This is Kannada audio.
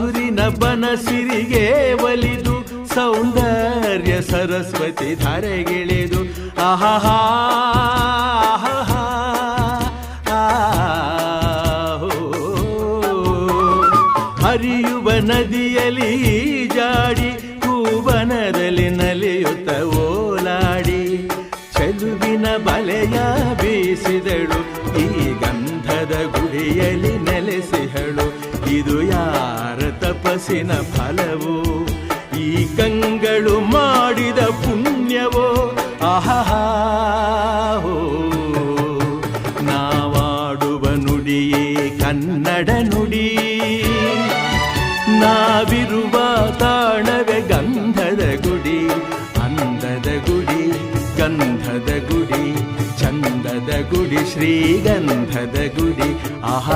ಹಸುರಿನ ಬನಸಿರಿಗೆ ಒಲಿದು ಸೌಂದರ್ಯ ಸರಸ್ವತಿ ಧಾರೆಗಿಳಿದು ಆಹಾ ಹರಿಯುವ ನದಿಯಲ್ಲಿ ಜಾಡಿ ಹೂವನದಲ್ಲಿ ನಲಿಯುತ್ತ ಓಲಾಡಿ ಚೆಲುವಿನ ಬಲೆಯ ಬೀಸಿದಳು ಈ ಗಂಧದ ಗುಡಿಯಲ್ಲಿ ನೆಲೆಸಿಹಳು ಇದು ಯಾರ ತಪಸ್ಸಿನ ಫಲವೋ ಈ ಕಂಗಳು ಮಾಡಿದ ಪುಣ್ಯವೋ ಆಹಾ ನಾವಾಡುವ ನುಡಿಯೇ ಕನ್ನಡ ನುಡಿ ನಾವಿರುವ ತಾಣವೇ ಗಂಧದ ಗುಡಿ ಅಂದದ ಗುಡಿ ಗಂಧದ ಗುಡಿ ಚಂದದ ಗುಡಿ ಶ್ರೀಗಂಧದ ಗುಡಿ ಆಹಾ